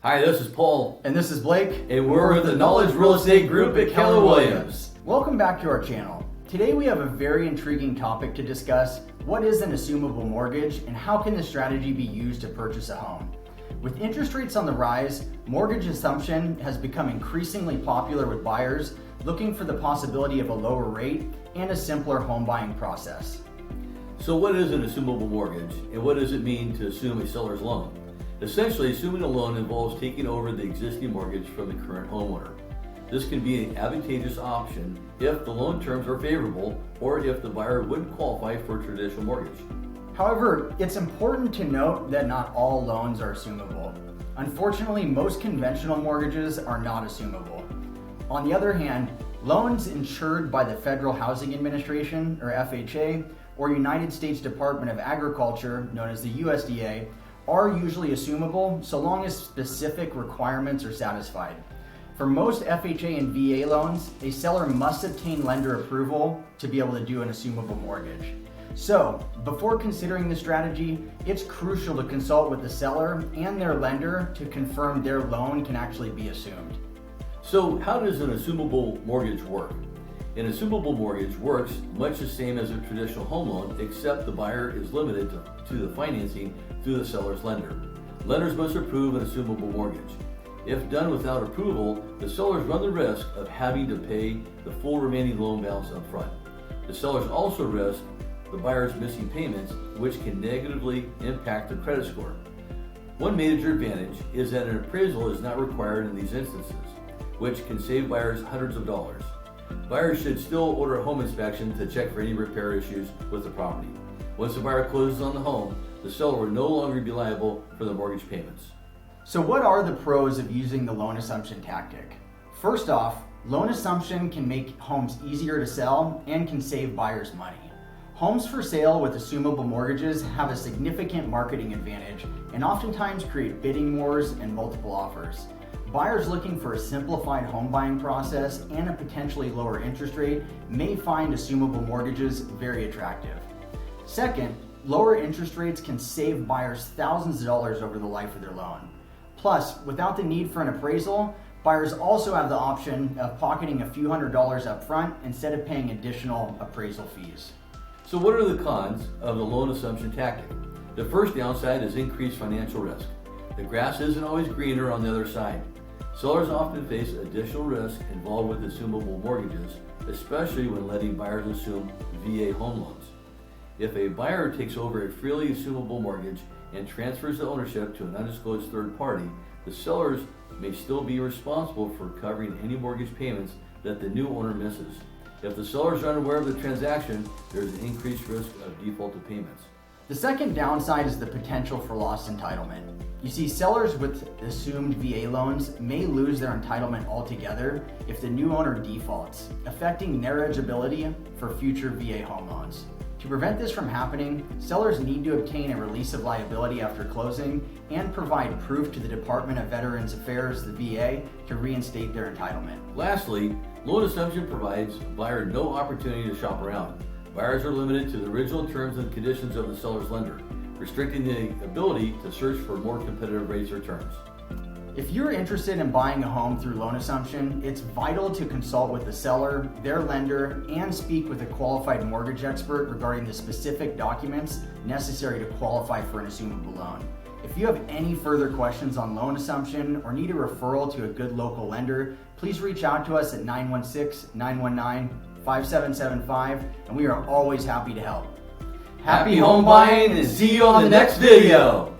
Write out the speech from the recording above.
Hi, this is Paul. And this is Blake. And we're with the Knowledge Real Estate Group at Keller Williams. Welcome back to our channel. Today we have a very intriguing topic to discuss. What is an assumable mortgage and how can this strategy be used to purchase a home? With interest rates on the rise, mortgage assumption has become increasingly popular with buyers looking for the possibility of a lower rate and a simpler home buying process. So what is an assumable mortgage and what does it mean to assume a seller's loan? Essentially, assuming a loan involves taking over the existing mortgage from the current homeowner. This can be an advantageous option if the loan terms are favorable or if the buyer wouldn't qualify for a traditional mortgage. However, it's important to note that not all loans are assumable. Unfortunately, most conventional mortgages are not assumable. On the other hand, loans insured by the Federal Housing Administration, or FHA, or United States Department of Agriculture, known as the USDA, are usually assumable so long as specific requirements are satisfied. For most FHA and VA loans, a seller must obtain lender approval to be able to do an assumable mortgage. So, before considering this strategy, it's crucial to consult with the seller and their lender to confirm their loan can actually be assumed. So how does an assumable mortgage work? An assumable mortgage works much the same as a traditional home loan, except the buyer is limited to the financing through the seller's lender. Lenders must approve an assumable mortgage. If done without approval, the sellers run the risk of having to pay the full remaining loan balance up front. The sellers also risk the buyer's missing payments, which can negatively impact their credit score. One major advantage is that an appraisal is not required in these instances, which can save buyers hundreds of dollars. Buyers should still order a home inspection to check for any repair issues with the property. Once the buyer closes on the home, the seller will no longer be liable for the mortgage payments. So what are the pros of using the loan assumption tactic? First off, loan assumption can make homes easier to sell and can save buyers money. Homes for sale with assumable mortgages have a significant marketing advantage and oftentimes create bidding wars and multiple offers. Buyers looking for a simplified home buying process and a potentially lower interest rate may find assumable mortgages very attractive. Second, lower interest rates can save buyers thousands of dollars over the life of their loan. Plus, without the need for an appraisal, buyers also have the option of pocketing a few $100s up front instead of paying additional appraisal fees. So what are the cons of the loan assumption tactic? The first downside is increased financial risk. The grass isn't always greener on the other side. Sellers often face additional risk involved with assumable mortgages, especially when letting buyers assume VA home loans. If a buyer takes over a freely assumable mortgage and transfers the ownership to an undisclosed third party, the sellers may still be responsible for covering any mortgage payments that the new owner misses. If the sellers are unaware of the transaction, there is an increased risk of defaulted payments. The second downside is the potential for lost entitlement. You see, sellers with assumed VA loans may lose their entitlement altogether if the new owner defaults, affecting their eligibility for future VA home loans. To prevent this from happening, sellers need to obtain a release of liability after closing and provide proof to the Department of Veterans Affairs, the VA, to reinstate their entitlement. Lastly, loan assumption provides a buyer no opportunity to shop around. Buyers are limited to the original terms and conditions of the seller's lender, restricting the ability to search for more competitive rates or terms. If you're interested in buying a home through loan assumption, it's vital to consult with the seller, their lender, and speak with a qualified mortgage expert regarding the specific documents necessary to qualify for an assumable loan. If you have any further questions on loan assumption or need a referral to a good local lender, please reach out to us at 916-919-5775, and we are always happy to help. Happy home buying and see you on the next video.